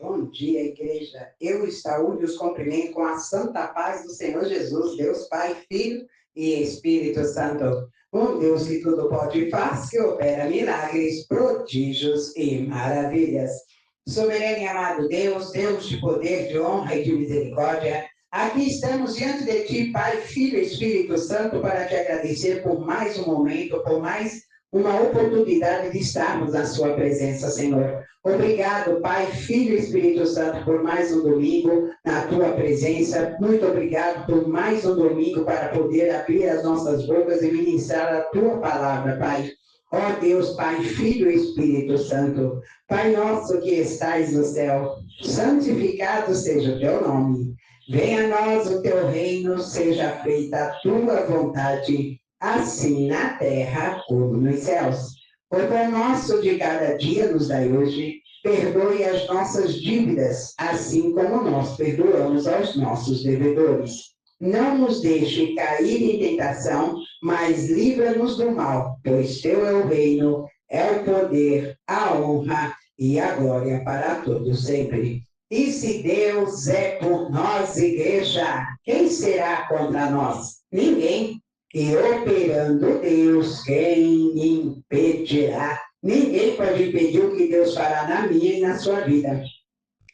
Bom dia, igreja. Eu, Saúde, os cumprimento com a santa paz do Senhor Jesus, Deus Pai, Filho e Espírito Santo. Um Deus que tudo pode e faz, que opera milagres, prodígios e maravilhas. Soberano e amado Deus, Deus de poder, de honra e de misericórdia, aqui estamos diante de Ti, Pai, Filho e Espírito Santo, para te agradecer por mais um momento, por mais uma oportunidade de estarmos na Sua presença, Senhor. Obrigado, Pai, Filho e Espírito Santo, por mais um domingo na Tua presença. Muito obrigado por mais um domingo para poder abrir as nossas bocas e ministrar a Tua palavra, Pai. Ó Deus, Pai, Filho e Espírito Santo, Pai nosso que estais no céu, santificado seja o Teu nome. Venha a nós o Teu reino, seja feita a Tua vontade, assim na terra como nos céus. O pão nosso de cada dia nos dai hoje, perdoe as nossas dívidas, assim como nós perdoamos aos nossos devedores. Não nos deixe cair em tentação, mas livra-nos do mal, pois teu é o reino, é o poder, a honra e a glória para todos sempre. E se Deus é por nós, igreja, quem será contra nós? Ninguém. E operando Deus, quem impedirá? Ninguém pode impedir o que Deus fará na minha e na sua vida.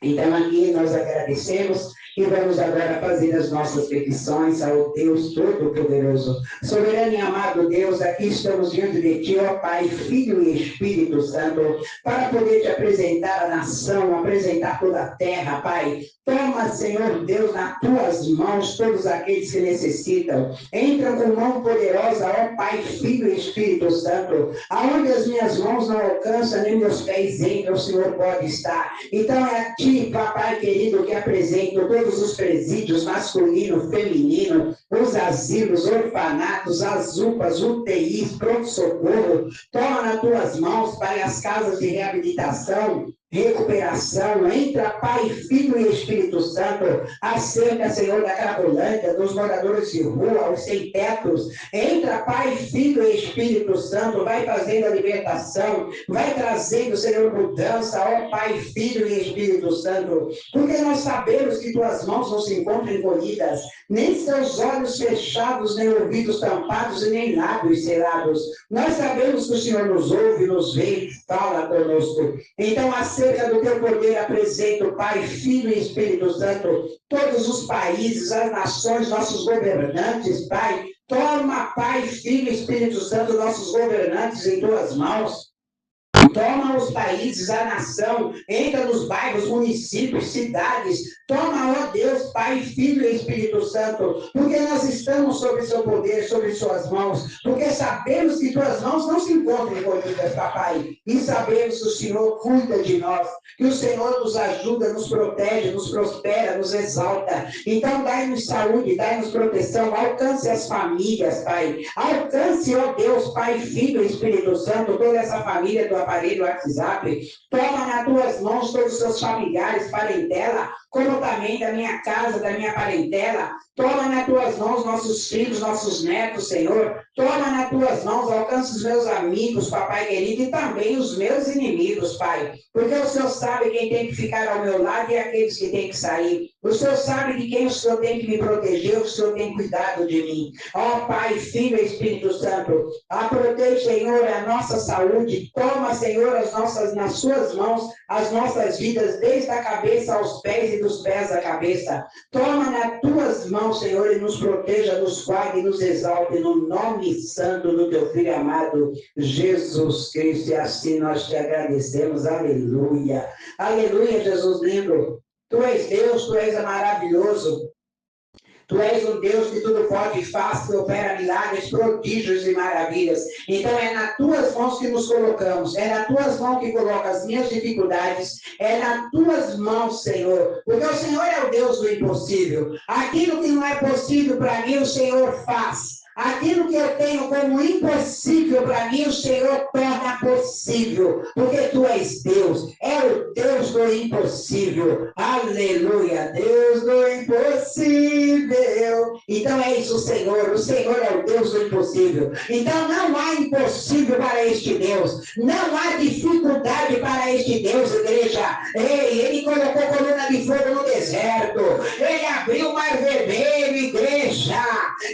Então, aqui nós agradecemos e vamos agora fazer as nossas petições ao Deus Todo-Poderoso. Soberano e amado Deus, aqui estamos diante de Ti, ó Pai, Filho e Espírito Santo, para poder Te apresentar a nação, apresentar toda a terra, Pai. Toma, Senhor Deus, nas Tuas mãos todos aqueles que necessitam. Entra com mão poderosa, ó Pai, Filho e Espírito Santo. Aonde as minhas mãos não alcançam, nem meus pés entram, o Senhor pode estar. Então é a Ti, Papai querido, que apresento todos os presídios, masculino, feminino, os asilos, orfanatos, as UPAs, UTIs, pronto-socorro. Toma nas Tuas mãos, Pai, as casas de reabilitação, recuperação. Entra, Pai, Filho e Espírito Santo, acerca, Senhor, da Cracolândia, dos moradores de rua, os sem tetos. Entra, Pai, Filho e Espírito Santo, vai fazendo a libertação, vai trazendo, Senhor, mudança, ó Pai, Filho e Espírito Santo, porque nós sabemos que Tuas mãos não se encontram encolhidas, nem seus olhos fechados, nem ouvidos tampados e nem lábios selados. Nós sabemos que o Senhor nos ouve, nos vê, fala conosco. Então, acerca do Teu poder, apresento, Pai, Filho e Espírito Santo, todos os países, as nações, nossos governantes, Pai. Toma, Pai, Filho e Espírito Santo, nossos governantes em Tuas mãos. Toma os países, a nação, entra nos bairros, municípios, cidades. Toma, ó Deus, Pai, Filho e Espírito Santo, porque nós estamos sob Seu poder, sobre Suas mãos, porque sabemos que Tuas mãos não se encontram encolhidas, Papai, e sabemos que o Senhor cuida de nós, que o Senhor nos ajuda, nos protege, nos prospera, nos exalta. Então, dai-nos saúde, dai-nos proteção, alcance as famílias, Pai. Alcance, ó Deus, Pai, Filho e Espírito Santo, toda essa família do aparelho WhatsApp. Toma nas Tuas mãos todos os seus familiares, parentela, como também da minha casa, da minha parentela. Toma nas Tuas mãos nossos filhos, nossos netos, Senhor. Toma nas Tuas mãos, alcance os meus amigos, Papai querido, e também os meus inimigos, Pai. Porque o Senhor sabe quem tem que ficar ao meu lado e aqueles que têm que sair. O Senhor sabe de quem o Senhor tem que me proteger, o Senhor tem cuidado de mim. Ó Pai, Filho e Espírito Santo, protege, Senhor, a nossa saúde. Toma, Senhor, nas Suas mãos, as nossas vidas, desde a cabeça aos pés e dos pés à cabeça. Toma nas Tuas mãos, Senhor, e nos proteja, nos guarde e nos exalte, no nome santo do Teu Filho amado, Jesus Cristo. E assim nós Te agradecemos. Aleluia. Aleluia, Jesus lindo. Tu és Deus, Tu és maravilhoso. Tu és um Deus que tudo pode e faz, que opera milagres, prodígios e maravilhas. Então é nas Tuas mãos que nos colocamos, é nas Tuas mãos que coloco as minhas dificuldades, é nas Tuas mãos, Senhor, porque o Senhor é o Deus do impossível. Aquilo que não é possível para mim, o Senhor faz. Aquilo que eu tenho como impossível para mim, o Senhor torna possível, porque tu és Deus, é o Deus do impossível. Aleluia, Deus do impossível. Então é isso, o Senhor é o Deus do impossível. Então não há impossível para este Deus, não há dificuldade para este Deus, igreja. Ei, ele colocou coluna de fogo no deserto, ele abriu o mar vermelho, igreja.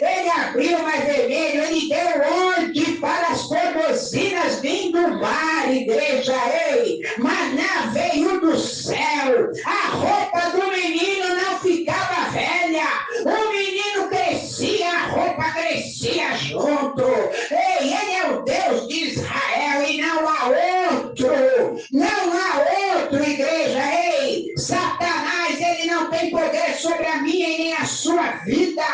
Ele abriu o mar vermelho, ele deu ordem para as formozinas vindo do mar, igreja. Ei, maná veio do céu, a roupa do menino não ficava velha, o menino crescia, a roupa crescia junto. Ei, ele é o Deus de Israel e não há outro, não há outro, igreja. Ei, Satanás, ele não tem poder sobre a minha e nem a sua vida.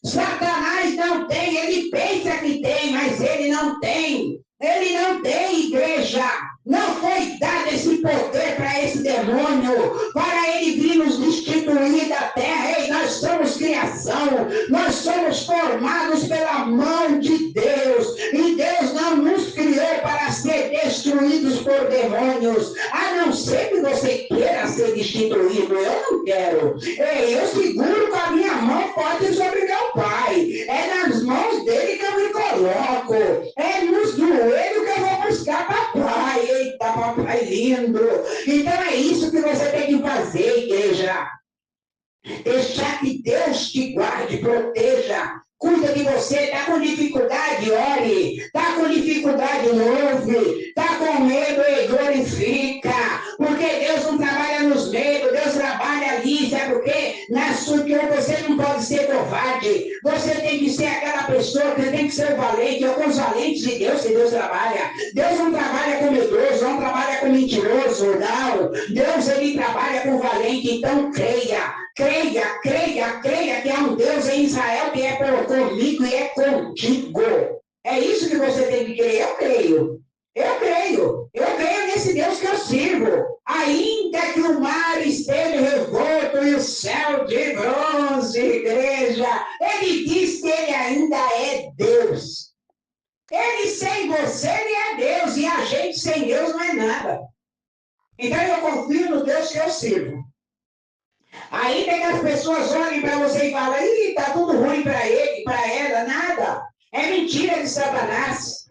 Satanás não tem, ele pensa que tem, mas ele não tem. Ele não tem, igreja. Não foi dado esse poder para esse demônio, para ele vir nos destituir da terra. Ei, nós somos criação, nós somos formados pela mão de Deus, e Deus não nos criou para ser destruídos por demônios, a não ser que você queira ser destituído. Eu não quero. Ei, eu seguro com a minha mão forte sobre meu Pai. É nas mãos dele que eu me coloco, é nos joelhos que eu vou buscar papai. Eita, papai lindo. Então é isso que você tem que fazer, igreja. Deixar que Deus te guarde, proteja, cuida de você. Está com dificuldade, ore. Está com dificuldade, louve. Está com medo, glorifica. Porque Deus não trabalha nos medos, Deus trabalha ali. Sabe por quê? Na sua que você não pode ser covarde. Você tem que ser aquela pessoa que tem que ser o valente. É com os valentes de Deus que Deus trabalha. Deus não trabalha com medroso, não trabalha com mentiroso, não. Deus, ele trabalha com valente. Então creia. Creia que há um Deus em Israel que é comigo e é contigo. É isso que você tem que crer. Eu creio nesse Deus que eu sirvo. Ainda que o mar esteja revolto e o céu de bronze, igreja, ele diz que ele ainda é Deus. Ele sem você, ele é Deus, e a gente sem Deus não é nada. Então eu confio no Deus que eu sirvo. Ainda que as pessoas olhem para você e falem, está tudo ruim para ele, para ela, nada. É mentira de Satanás.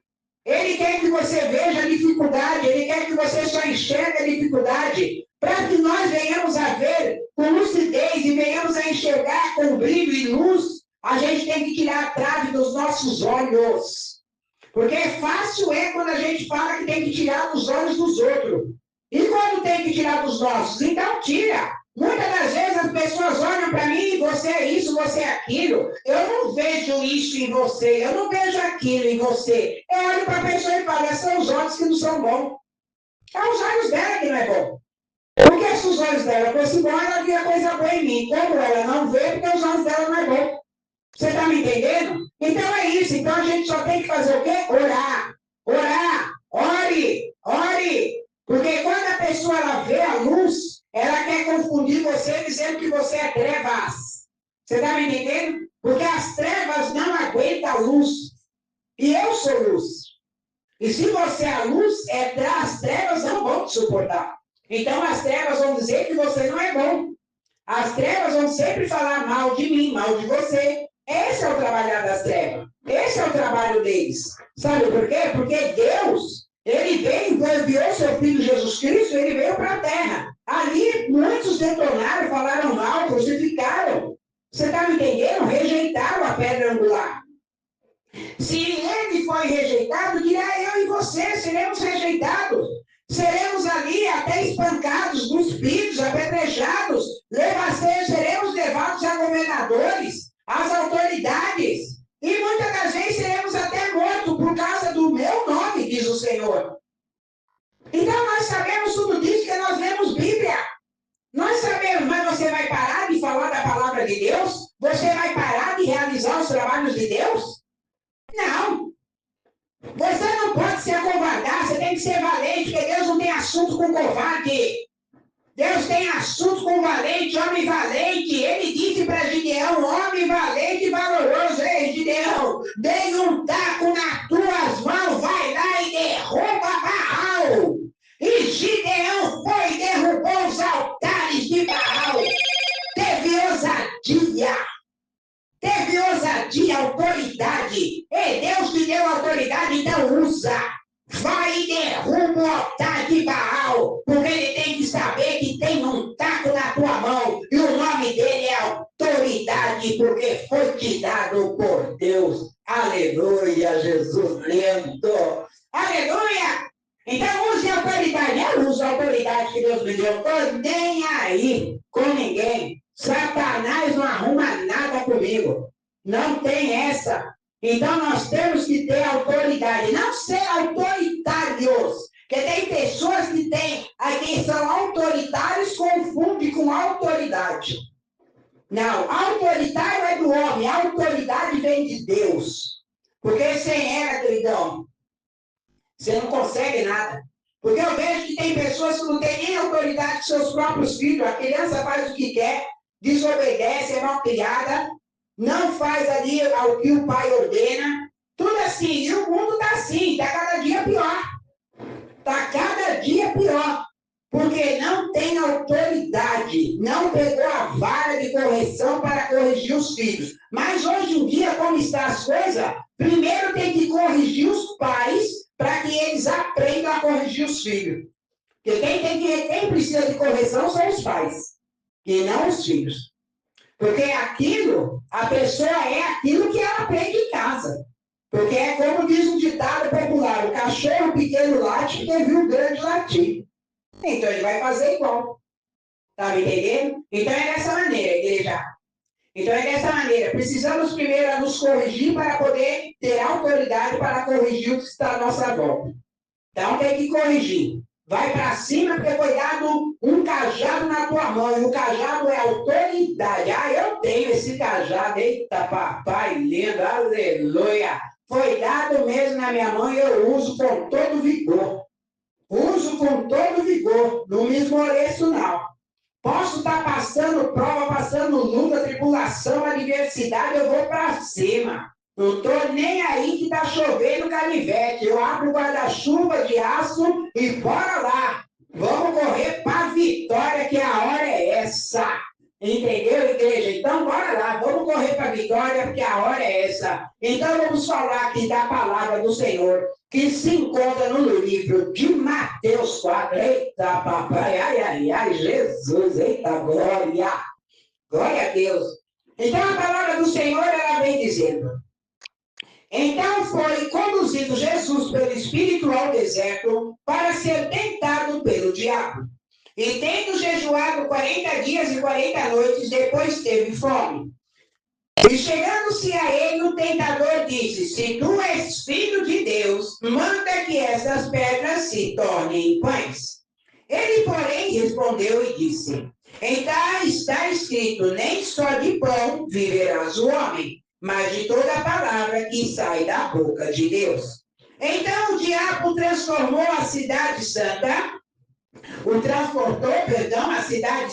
Ele quer que você veja a dificuldade, ele quer que você só enxergue a dificuldade, para que nós venhamos a ver com lucidez e venhamos a enxergar com brilho e luz. A gente tem que tirar a trave dos nossos olhos. Porque fácil é quando a gente fala que tem que tirar dos olhos dos outros. E quando tem que tirar dos nossos? Então tira. Muitas das vezes as pessoas olham para mim, você é isso, você é aquilo. Eu não vejo isso em você, eu não vejo aquilo em você. Eu olho para a pessoa e falo, são os olhos que não são bons. É os olhos dela que não é bom. Porque se os olhos dela fossem bons, ela via coisa boa em mim. Como ela não vê, porque os olhos dela não é bom. Você está me entendendo? Então é isso. Então a gente só tem que fazer o quê? Orar. Ore. Porque quando a pessoa ela vê a luz, ela quer confundir você dizendo que você é trevas. Você está me entendendo? Porque as trevas não aguentam a luz. E eu sou luz. E se você é a luz, as trevas não vão te suportar. Então as trevas vão dizer que você não é bom. As trevas vão sempre falar mal de mim, mal de você. Esse é o trabalho das trevas. Esse é o trabalho deles. Sabe por quê? Porque Deus, ele veio, enviou seu Filho Jesus Cristo, ele veio para a terra. Ali, muitos detonaram, falaram mal, crucificaram. Você está me entendendo? Rejeitaram a pedra angular. Se ele foi rejeitado, dirá eu e você seremos rejeitados. Seremos ali até espancados, cuspidos, apedrejados. Seremos levados a governadores, às autoridades. E muitas das vezes seremos até mortos por causa do meu nome, diz o Senhor. Então nós sabemos tudo disso, que nós lemos Bíblia. Nós sabemos, mas você vai parar de falar da palavra de Deus? Você vai parar de realizar os trabalhos de Deus? Não. Você não pode se acovardar, você tem que ser valente, porque Deus não tem assunto com covarde. Deus tem assunto com valente, homem valente. Ele disse para Gideão, homem valente e valoroso. Ei, Gideão, dei um taco nas tuas mãos, vai lá e derruba Baal. E Gideão foi e derrubou os altares de Baal. Teve ousadia, autoridade. E Deus te deu autoridade, então usa. Vai e derruba o altar de Baal, porque ele tem que saber que tem um taco na tua mão, e o nome dele é autoridade, porque foi te dado por Deus. Aleluia, Jesus lindo. Aleluia! Então use a autoridade. Eu uso a autoridade que Deus me deu. Estou nem aí com ninguém. Satanás não arruma nada comigo. Não tem essa. Então, nós temos que ter autoridade, não ser autoritários, porque tem pessoas que são autoritários, confundem com autoridade. Não, autoritário é do homem, a autoridade vem de Deus. Porque sem ela, queridão, você não consegue nada. Porque eu vejo que tem pessoas que não têm nem autoridade com seus próprios filhos, a criança faz o que quer, desobedece, é mal criada, não faz ali o que o pai ordena, tudo assim, e o mundo está assim, está cada dia pior. Está cada dia pior, porque não tem autoridade, não pegou a vara de correção para corrigir os filhos. Mas hoje em dia, como estão as coisas, primeiro tem que corrigir os pais para que eles aprendam a corrigir os filhos. Porque quem precisa de correção são os pais, e não os filhos. Porque a pessoa é aquilo que ela aprende em casa. Porque é como diz um ditado popular, o cachorro pequeno late porque viu o grande latir. Então ele vai fazer igual. Tá me entendendo? Então é dessa maneira, igreja. Então é dessa maneira. Precisamos primeiro nos corrigir para poder ter autoridade para corrigir o que está à nossa volta. Então tem que corrigir. Vai para cima, porque foi dado um cajado na tua mão, e o cajado é autoridade. Eu tenho esse cajado, eita papai lindo, aleluia. Foi dado mesmo na minha mão e eu uso com todo vigor. Uso com todo vigor, não me esmoreço não. Posso estar passando prova, passando luta, tribulação, adversidade, eu vou para cima. Não estou nem aí que está chovendo canivete. Eu abro o guarda-chuva de aço e bora lá. Vamos correr para a vitória, que a hora é essa. Entendeu, igreja? Então, bora lá. Vamos correr para a vitória, porque a hora é essa. Então, vamos falar aqui da palavra do Senhor, que se encontra no livro de Mateus 4. Eita, papai. Ai, Jesus. Eita, glória. Glória a Deus. Então, a palavra do Senhor, ela vem dizendo... Então foi conduzido Jesus pelo Espírito ao deserto para ser tentado pelo diabo. E tendo jejuado 40 dias e 40 noites, depois teve fome. E chegando-se a ele, o tentador disse, se tu és filho de Deus, manda que essas pedras se tornem pães. Ele, porém, respondeu e disse, então está escrito, nem só de pão viverás o homem, mas de toda a palavra que sai da boca de Deus. Então o diabo transportou a cidade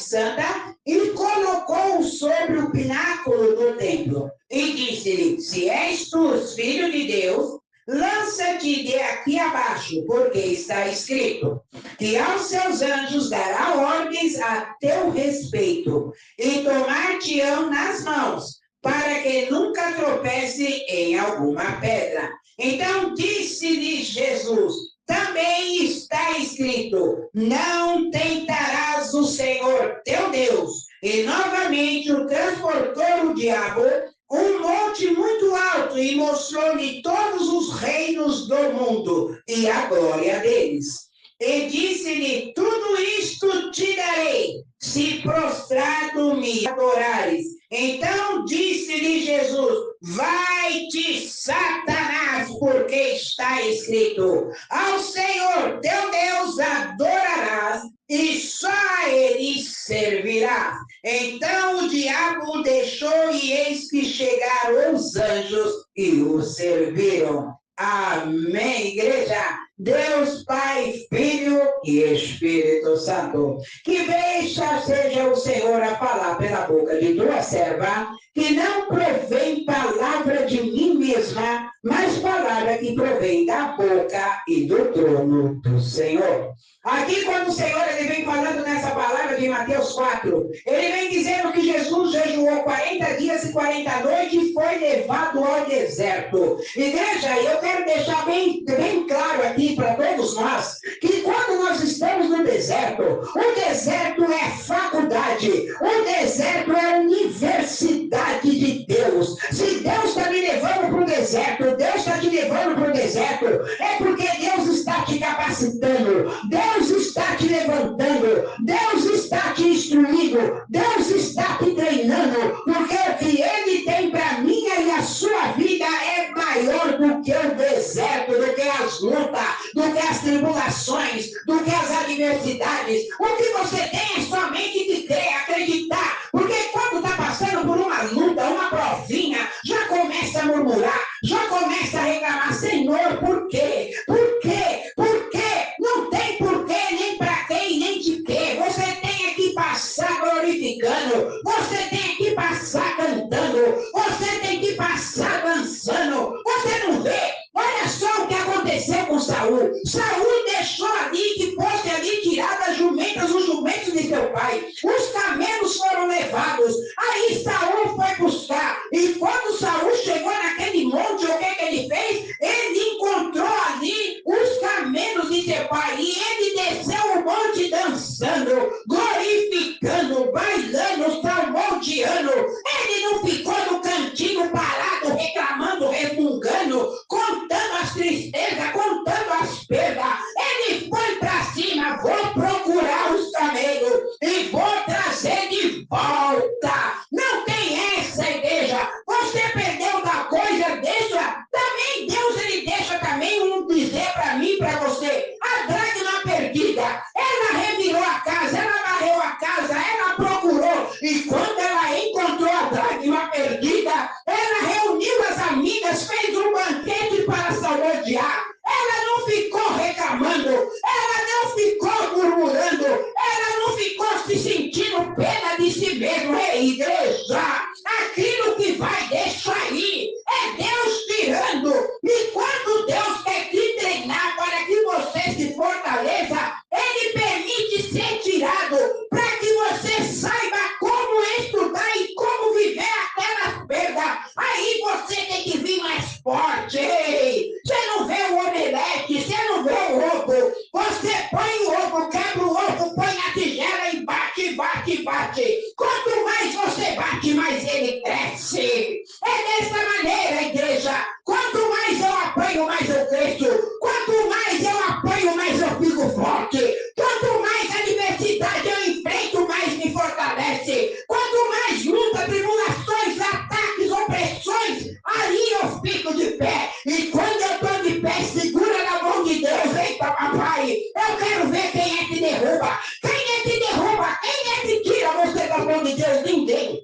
santa e colocou-o sobre o pináculo do templo. E disse-lhe, se és tu filho de Deus, lança-te de aqui abaixo, porque está escrito, que aos seus anjos dará ordens a teu respeito, e tomar-te-ão nas mãos, para que nunca tropece em alguma pedra. Então disse-lhe Jesus, também está escrito, não tentarás o Senhor teu Deus. E novamente o transportou o diabo um monte muito alto e mostrou-lhe todos os reinos do mundo e a glória deles. E disse-lhe, tudo isto te darei, se prostrado me adorares. Então disse-lhe Jesus, vai-te, Satanás, porque está escrito, ao Senhor teu Deus adorarás, e só a ele servirás. Então o diabo o deixou, e eis que chegaram os anjos e o serviram. Amém, igreja. Deus Pai, Filho e Espírito Santo. Que beixa seja o Senhor a falar pela boca de tua serva, que não provém palavra de mim mesma, mas palavra que provém da boca e do trono do Senhor. Aqui, quando o Senhor ele vem falando nessa palavra de Mateus 4, ele vem dizendo que Jesus jejuou 40 dias e 40 noites e foi levado ao deserto. Igreja, eu quero deixar bem claro aqui para todos nós, que quando nós estamos no deserto, o deserto é faculdade, o deserto é universidade de Deus. Se Deus está me levando para o deserto, Deus está te levando para o deserto, é porque Deus está te capacitando, Deus está te levantando, Deus está te instruindo, Deus está te treinando, porque o que Ele tem para a minha e a sua vida é maior do que o deserto, do que as lutas, do que as tribulações, do que as adversidades. O que você tem é somente de crer, acreditar, porque quando está passando por uma luta, uma provinha, já começa a murmurar, já começa a reclamar: Senhor, por quê? Por quê? Por quê? Não tem porquê, nem para quem, nem de quê. Você tem que passar glorificando, você tem que passar cantando, você tem que passar dançando. Você não vê? Olha só o que aconteceu com Saul. Saul deixou ali que fosse ali tirada as jumentas, os jumentos de seu pai. Os camelos foram levados. Aí Saul foi buscar. E quando Saul chegou naquele monte, o que ele fez? Ele encontrou ali os camelos de seu pai. E ele desceu o monte dançando, glorificando, bailando, salmodiando. Ele não ficou no cantinho parado, reclamando, resmungando, contando as tristezas, contando as perdas. Ele foi para cima: vou procurar os camelos e vou trazer de volta. Não tem essa, igreja. Você perdeu da coisa, deixa. Também Deus, ele deixa também dizer para mim, para você: a dracma perdida. Ela revirou a casa, ela varreu a casa, ela procurou. E quando ela encontrou a dracma perdida, ela reuniu as amigas, fez um banquete para salmodiar. Ela não ficou reclamando, ela não ficou murmurando, ela não ficou se sentindo pena de si mesmo. Ei, igreja, aquilo que vai, deixa aí, é Deus tirando. E quando Deus quer te treinar para que você se fortaleça, Ele permite ser tirado para que você saiba como estudar e como viver aquelas perdas. Aí você tem que vir mais forte. Ei, você não vê o omelete, você não vê o ovo. Você põe o ovo, quebra o ovo, põe na tigela e bate, bate, bate. Quanto mais você bate, mais ele cresce. É dessa maneira, igreja. Quanto mais eu apanho, mais eu cresço. Quanto mais eu apanho, mais eu fico forte. Quanto mais adversidade eu enfrento, mais me fortalece. Quanto mais luta, tribulações, ataques, opressões, ali eu fico de pé. E quando eu estou de pé, segura na mão de Deus. Eita, papai, eu quero ver quem é que derruba. Quem é que derruba? Quem é que tira você da mão de Deus? Ninguém.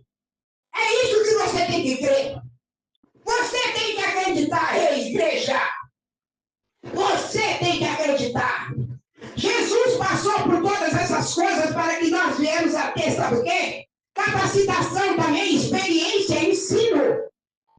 É isso que você tem que crer. Você tem que acreditar, ei, igreja. Você tem que acreditar. Jesus passou por todas essas coisas para que nós viemos a ter, sabe o quê? Capacitação também, experiência, ensino.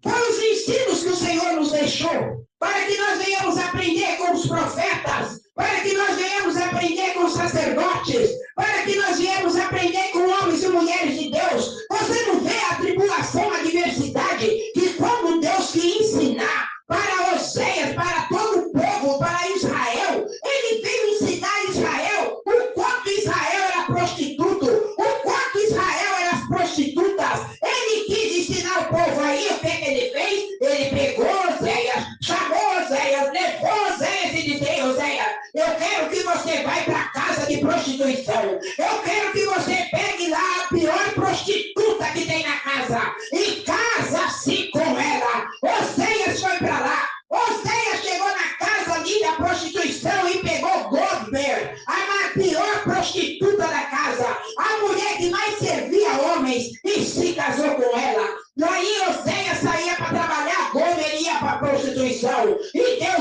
Foram os ensinos que o Senhor nos deixou, para que nós venhamos aprender com os profetas, para que nós venhamos aprender com os sacerdotes, para que nós venhamos aprender com homens e mulheres de Deus. Você não vê a tribulação, a adversidade, que quando Deus quis ensinar para Oséias, para todo o povo, para Israel, ele veio ensinar a Israel o quanto Israel era prostituto, o quanto Israel era as prostitutas. Ele quis ensinar o povo. Aí o que ele fez? Ele pegou Oséias, chamou Oséias, levou Oséias e disse: Oséias, eu quero que você vá para a casa de prostituição. Eu quero que você pegue lá a pior prostituta que tem na casa e casa-se com ela. Oséias foi para lá. Oséias chegou na casa ali da prostituição e pegou Gomer, a pior prostituta da casa, a mulher que mais servia homens, e se casou com ela. Daí Oséias saía para trabalhar, Gomer ia para a prostituição. E Deus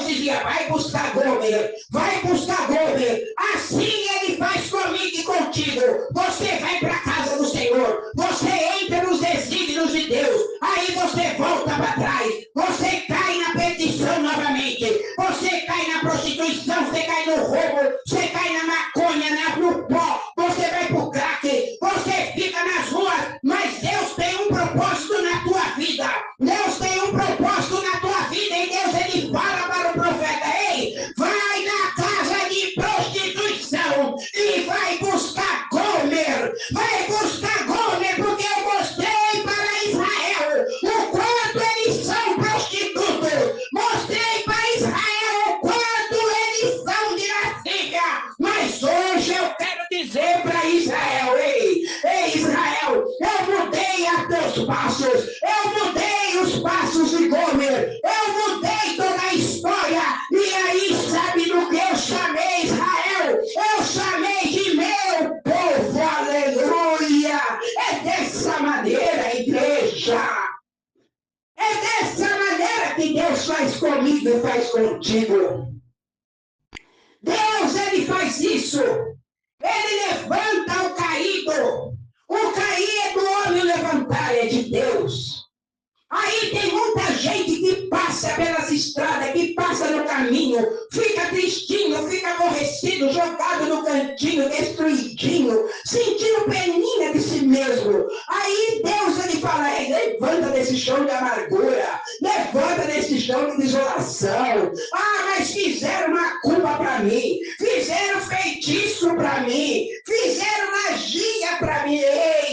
você vai para a casa do Senhor, você entra nos desígnios de Deus, aí você volta para trás, você cai na perdição novamente, você cai na prostituição, você cai no roubo, você cai na maconha, no pó, você vai pro crack, você fica nas ruas, mas Deus tem um propósito na tua vida, Deus tem um propósito na tua vida, e Deus ele fala para o profeta, ei, vai na casa de prostituição e vai buscar Gomer, porque eu mostrei para Israel o quanto eles são prostitutos, mostrei para Israel o quanto eles são de lascívia, mas hoje eu quero dizer para Israel, ei Israel, eu mudei a teus passos, eu mudei os passos de Gomer, eu mudei toda a história, e aí sabe do que eu chamei Israel? Eu chamei de meu povo, aleluia! É dessa maneira, igreja! É dessa maneira que Deus faz comigo e faz contigo. Deus, ele faz isso. Ele levanta o caído. O cair é do homem, levantar é de Deus. Aí tem muita gente que passa pelas estradas, que passa no caminho, fica tristinho, fica aborrecido, jogado no cantinho, destruidinho, sentindo peninha de si mesmo. Aí Deus ele fala, levanta desse chão de amargura, levanta desse chão de desolação. Ah, mas fizeram macumba para mim, fizeram feitiço para mim, fizeram magia para mim. Ei.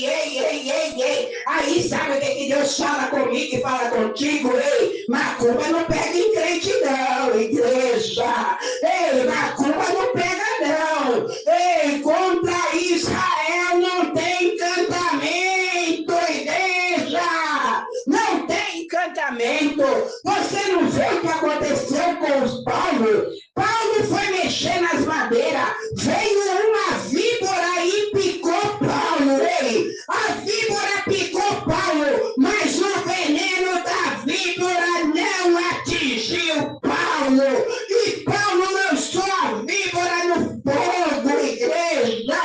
Aí sabe o que Deus fala comigo? Que fala contigo, ei, macumba não pega em crente não, igreja, ei, macumba não pega não, ei, contra Israel não tem encantamento, igreja, não tem encantamento. Você não vê o que aconteceu com os Paulo? Paulo foi mexer nas madeiras, veio uma víbora e picou Paulo, ei, a víbora picou Paulo, mas o veneno da víbora não atingiu Paulo, e Paulo lançou a víbora no fogo, igreja.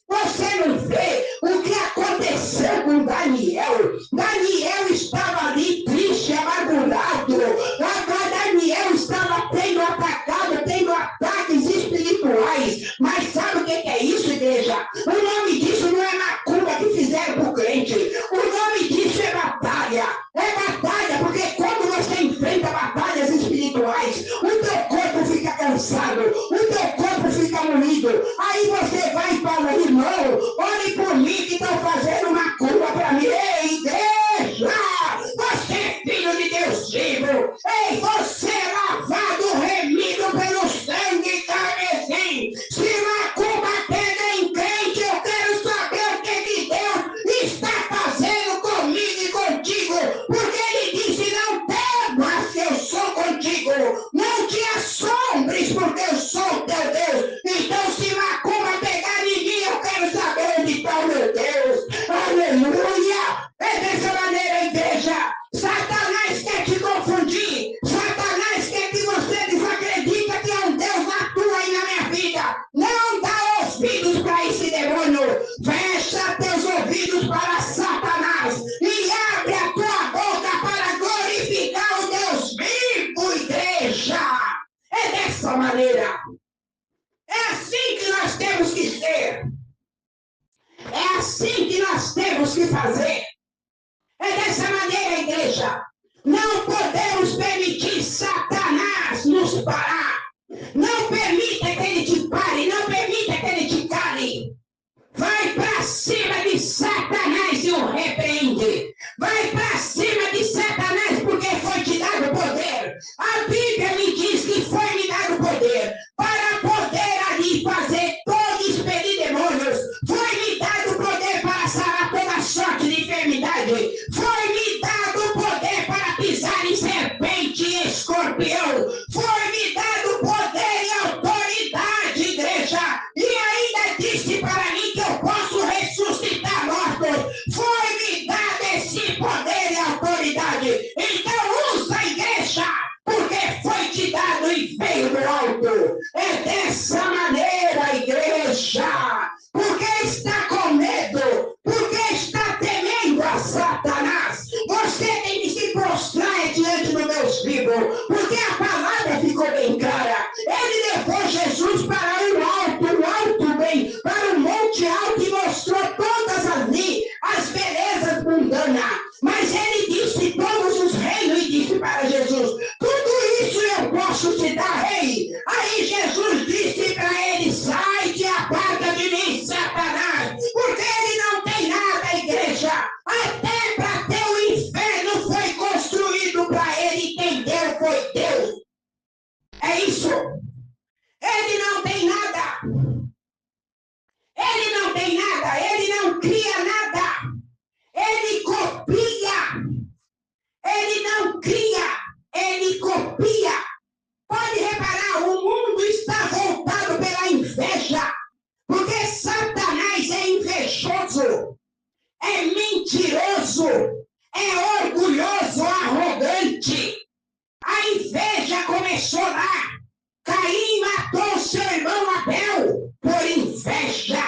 Você não vê o que aconteceu com Daniel? Daniel estava ali triste, amargurado. Agora Daniel estava tendo ataques espirituais. Mas sabe o que é isso, igreja? O nome disso não é macumba que fizeram para o crente. O nome disso é batalha. É batalha, porque quando você enfrenta batalhas espirituais, o teu corpo fica cansado, o teu corpo fica moído. Aí você vai e fala, irmão, olhe por mim que estão fazendo macumba para mim. Ei, igreja, você é filho de Deus vivo. Ei, você é lavado, remido pelo sangue carmesim. Se macumba pega em crente, eu quero saber o que Deus está fazendo comigo e contigo. Porque ele disse, não temas que eu sou contigo. Não te assombres porque eu sou teu Deus. Então se macumba pegar em mim, eu quero saber onde está o meu Deus. Aleluia! É dessa maneira, igreja. Satanás quer te confundir. Satanás quer que você desacredita que é um Deus na tua e na minha vida. Não dá ouvidos para esse demônio. Fecha teus ouvidos para Satanás e abre a tua boca para glorificar o Deus vivo, igreja. É dessa maneira. É assim que nós temos que ser. É assim que nós temos que fazer. É dessa maneira, igreja. Não podemos permitir Satanás nos parar. Não permita que ele te pare. Não permita que ele te cale. Vai para cima de Satanás e o repreende. Vai para cima de Satanás porque foi te dado poder. A Bíblia me diz que foi me dado poder para poder ali fazer todo expelir demônios. Foi me dado poder para sarar toda sorte de enfermidade. Foi me dado poder para pisar em serpente e escorpião. Foi me dado poder e autoridade, igreja. E ainda disse para mim que eu posso ressuscitar pregou, porque a palavra ficou bem clara. Ele levou Jesus para o alto bem, para o monte alto e mostrou todas ali as belezas mundanas. Mas ele disse todos os reinos e disse para Jesus, tudo isso eu posso te dar, rei. Aí Jesus disse para ele, sai-te, aparta de mim, Satanás, porque ele não tem nada, igreja. Até para ter o inferno foi construído para ele entender, foi Deus. É isso. Ele não tem nada. Ele não tem nada, ele não cria nada. Ele copia. Ele não cria, ele copia. Pode reparar, o mundo está voltado pela inveja. Porque Satanás é invejoso, é mentiroso, é orgulhoso, arrogante. A inveja começou lá. Caim matou seu irmão Abel por inveja.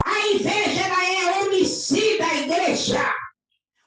A inveja ela é homicida, igreja.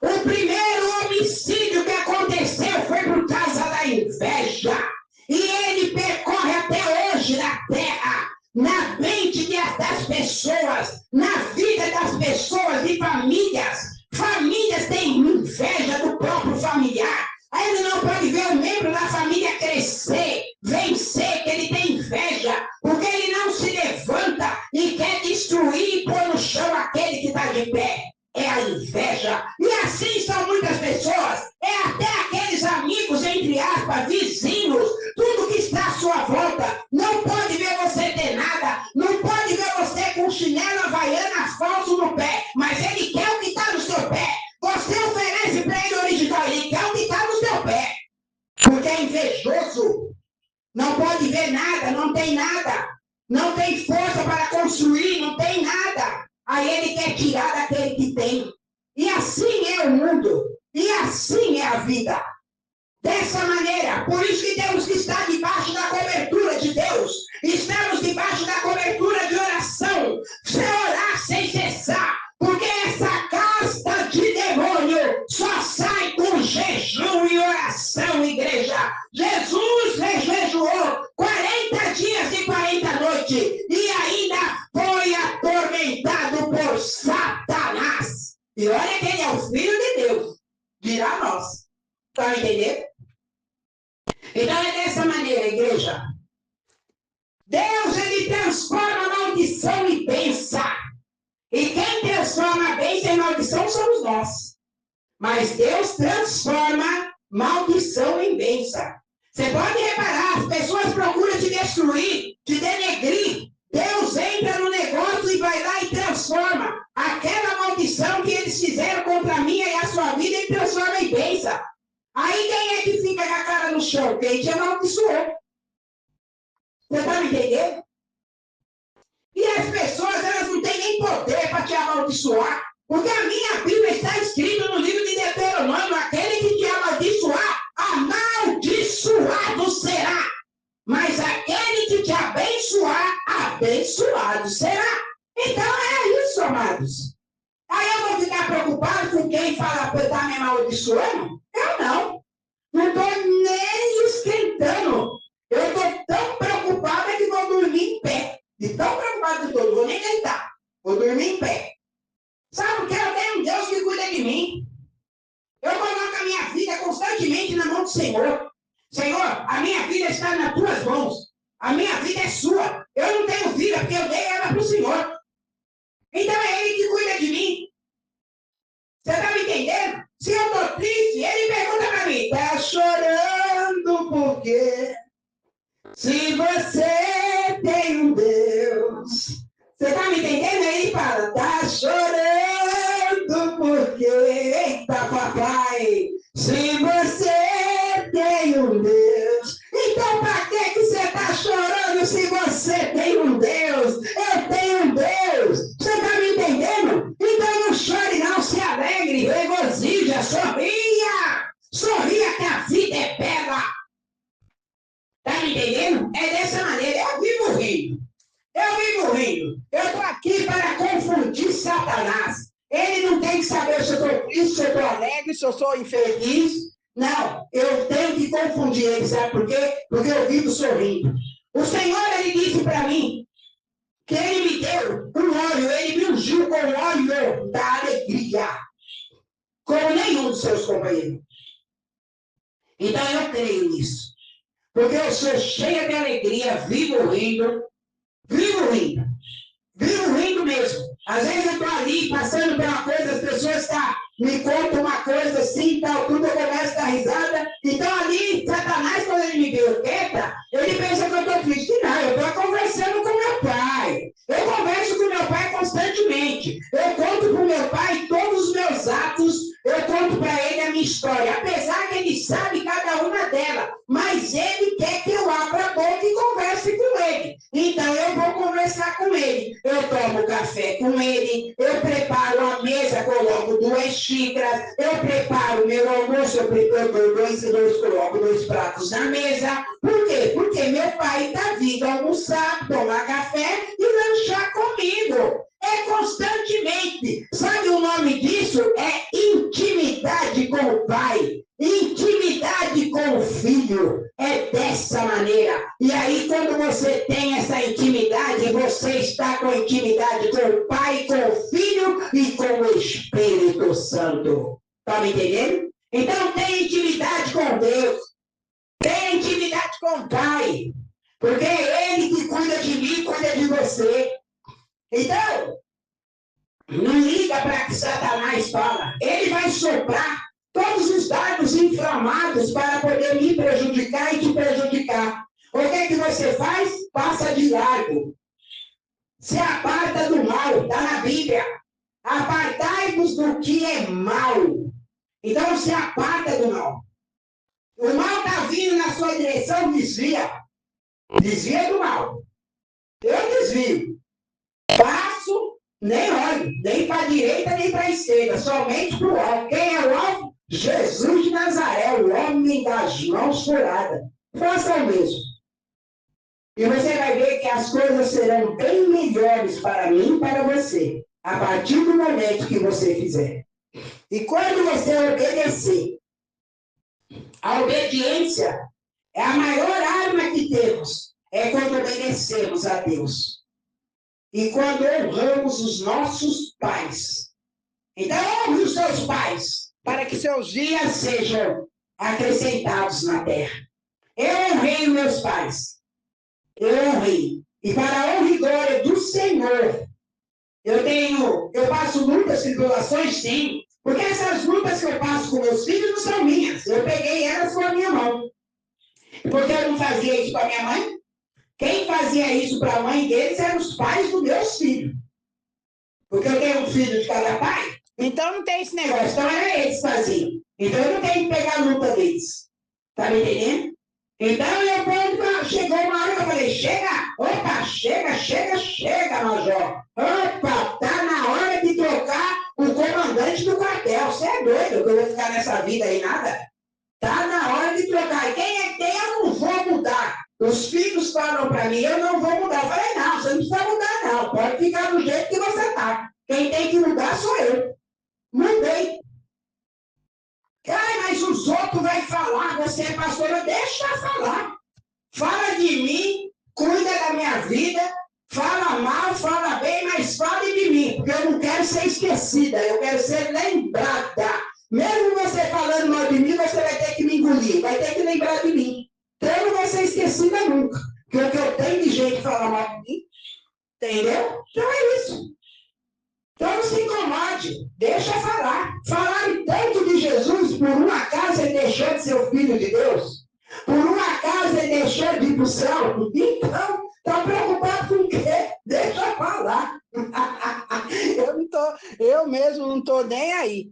O primeiro homicídio que aconteceu foi por causa da inveja. E ele percorre até hoje na terra, na mente das pessoas, na vida das pessoas e famílias. Famílias têm inveja do próprio familiar. Aí ele não pode ver o membro da família crescer, vencer, que ele tem inveja, porque ele não se levanta e quer destruir e pôr no chão aquele que está de pé. É a inveja. E assim são muitas pessoas. É até aqueles amigos, entre aspas, vizinhos, tudo que está à sua volta. Não pode ver você ter nada. Não pode ver você com chinelo havaiana falso no pé. Mas ele quer o que está no seu pé. Você oferece para ele original. Ele quer o que está no seu pé. Porque é invejoso. Não pode ver nada. Não tem nada. Não tem força para construir. Não tem nada. Aí ele quer tirar daquele que tem. E assim é o mundo. E assim é a vida. Dessa maneira. Por isso que temos que estar debaixo da cobertura de Deus. Estamos debaixo da cobertura de oração. Sem orar sem cessar. Porque essa casta de demônio só sai com jejum e oração, igreja. Jesus jejuou 40 dias e 40 noites. E ainda foi atormentado por Satanás. E olha que ele é o Filho de Deus. Dirá nós. Estão entendendo? Então é dessa maneira, igreja. Deus, ele transforma a maldição em bênção. E quem transforma a bênção em maldição somos nós. Mas Deus transforma maldição em bênção. Você pode reparar, as pessoas procuram te destruir, te denegrir. Deus entra no negócio e vai lá e transforma. Aquela maldição que eles fizeram contra a minha e a sua vida, ele transforma em bênção. Aí quem é que fica com a cara no chão? Quem te amaldiçoou. Você está me entendendo? E as pessoas, elas não têm nem poder para te amaldiçoar. Porque a minha Bíblia está escrita no livro de Deuteronômio, aquele que te amaldiçoar, amaldiçoado será. Mas aquele que te abençoar, abençoado será. Então é isso, amados. Aí eu vou ficar preocupado com quem fala que está me amaldiçoando? Eu não. Não estou nem esquentando. Eu estou tão preocupada que vou dormir em pé. De tão preocupado que estou, não vou nem deitar. Vou dormir em pé. Sabe o que? Eu tenho um Deus que cuida de mim. Eu coloco a minha vida constantemente na mão do Senhor. Senhor, a minha vida está nas tuas mãos. A minha vida é sua. Eu não tenho vida porque eu dei ela para o Senhor. Então é Ele que cuida de mim. Você está me entendendo? Se eu estou triste, Ele pergunta para mim, está chorando por quê? Se você tem um Deus. Você está me entendendo? Ele fala, está chorando por quê? Eita, papai. Se você tem um Deus. Então, para que você está chorando se você tem um Deus? Eu tenho um Deus. Você está me entendendo? Então não chore não, se alegre, regozija, sorria. Sorria que a vida é bela. Está me entendendo? É dessa maneira. Eu vivo rindo. Eu vivo rindo. Eu estou aqui para confundir Satanás. Ele não tem que saber se eu estou triste, se eu estou alegre, se eu sou infeliz. Não, eu tenho que confundir ele, sabe por quê? Porque eu vivo sorrindo. O Senhor, ele disse para mim que ele me deu um óleo, ele me ungiu com o óleo da alegria, como nenhum dos seus companheiros. Então eu creio nisso. Porque eu sou cheia de alegria, vivo rindo mesmo. Às vezes eu estou ali passando por uma coisa, as pessoas me contam uma coisa assim, tal, tudo, eu começo a dar risada. Então ali, Satanás, quando ele me vê quieta, ele pensa que eu estou triste. Não, eu estou conversando com meu pai. Eu converso com meu pai constantemente. Eu conto para o meu pai todos os meus atos, eu conto para ele a minha história. Apesar que ele sabe cada uma delas, mas ele quer que eu abra a boca e converse com ele. Então eu vou conversar com ele. Eu tomo café com ele, eu preparo a mesa, coloco 2 xícaras, eu preparo meu almoço, eu preparo coloco 2 pratos na mesa. Por quê? Porque meu pai está vindo almoçar, tomar café e lanchar comigo. É constantemente. Sabe o nome disso? É intimidade com o pai. Intimidade com o filho. É dessa maneira. E aí, quando você tem essa intimidade, você está com intimidade com o pai, com o filho e com o Espírito Santo. Está me entendendo? Então, tem intimidade com Deus. Tem intimidade com o pai. Porque é ele que cuida de mim, cuida de você. Então, não liga para que Satanás fala. Ele vai soprar todos os dardos inflamados para poder me prejudicar e te prejudicar. O que é que você faz? Passa de largo. Se aparta do mal, está na Bíblia. Apartai-vos do que é mal. Então se aparta do mal. O mal está vindo na sua direção, desvia. Desvia do mal. Eu desvio. Passo, nem olho, nem para a direita, nem para a esquerda, somente para o alto. Quem é o alto? Jesus de Nazaré, o homem das mãos furadas. Faça o mesmo. E você vai ver que as coisas serão bem melhores para mim e para você, a partir do momento que você fizer. E quando você obedecer, a obediência é a maior arma que temos, é quando obedecemos a Deus. E quando honramos os nossos pais. Então, honre os seus pais, para que seus dias sejam acrescentados na terra. Eu honrei meus pais. Eu honrei. E para a honra e glória do Senhor, eu passo lutas, tribulações, sim. Porque essas lutas que eu passo com meus filhos não são minhas. Eu peguei elas com a minha mão. Porque eu não fazia isso com a minha mãe. Quem fazia isso para a mãe deles eram os pais dos meus filhos. Porque eu tenho um filho de cada pai, então não tem esse negócio. Então era eles que faziam. Então eu não tenho que pegar a luta deles. Tá me entendendo? Então eu quando chegou uma hora que eu falei, chega, opa, chega, major. Opa, tá na hora de trocar o comandante do quartel. Você é doido que eu vou ficar nessa vida aí, nada? Tá na hora de trocar. E quem é que tem, eu não vou mudar. Os filhos falam para mim, eu não vou mudar. Eu falei, não, você não precisa mudar, não. Pode ficar do jeito que você está. Quem tem que mudar sou eu. Mudei. Ai, mas os outros vão falar, você é pastora, deixa falar. Fala de mim, cuida da minha vida, fala mal, fala bem, mas fale de mim, porque eu não quero ser esquecida, eu quero ser lembrada. Mesmo você falando mal de mim, você vai ter que me engolir, vai ter que lembrar de mim. Então eu não vou ser esquecida nunca. Porque o que eu tenho de gente de falar mal de mim, entendeu? Então é isso. Então não se incomode, deixa falar. Falaram tanto de Jesus, por um acaso ele deixou de ser o Filho de Deus? Por um acaso ele deixou de ir para o céu? Então, está preocupado com o quê? Deixa falar. Eu mesmo não estou nem aí.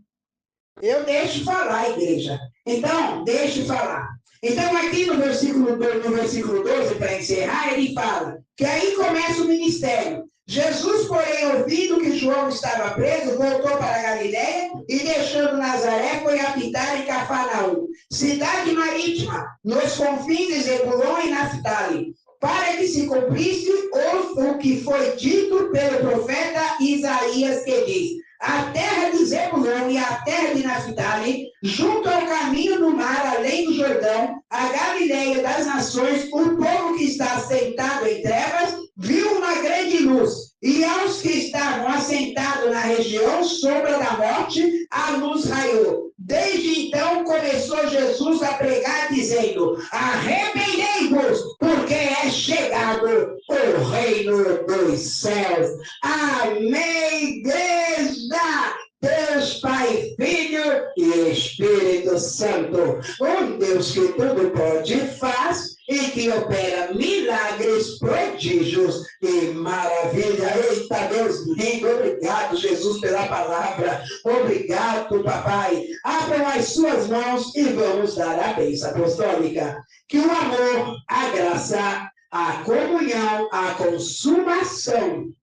Eu deixo falar, igreja. Então, deixe falar. Então, aqui no versículo 12, para encerrar, ele fala que aí começa o ministério. Jesus, porém, ouvindo que João estava preso, voltou para a Galiléia e, deixando Nazaré, foi habitar em Cafarnaum, cidade marítima, nos confins de Zebulon e Naftali, para que se cumprisse o que foi dito pelo profeta Isaías, que diz: a terra de Zebulão e a terra de Naphtali, junto ao caminho do mar, além do Jordão, a Galileia das nações, o povo que está sentado em trevas, viu uma grande luz. E aos que estavam assentados na região, sombra da morte, a luz raiou. Desde então começou Jesus a pregar, dizendo: arrependei-vos, porque é chegado o reino dos céus. Amém, igreja! Deus Pai, Filho e Espírito Santo. Um Deus que tudo pode faz e que opera milagres, prodígios e maravilha. Eita, Deus lindo, obrigado, Jesus, pela palavra. Obrigado, papai. Abram as suas mãos e vamos dar a bênção apostólica. Que o amor, a graça, a comunhão, a consumação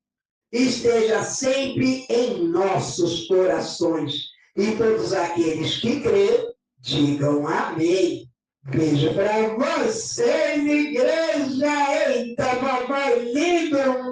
esteja sempre em nossos corações. E todos aqueles que crêem, digam amém. Beijo para vocês, igreja. Eita, papai lindo.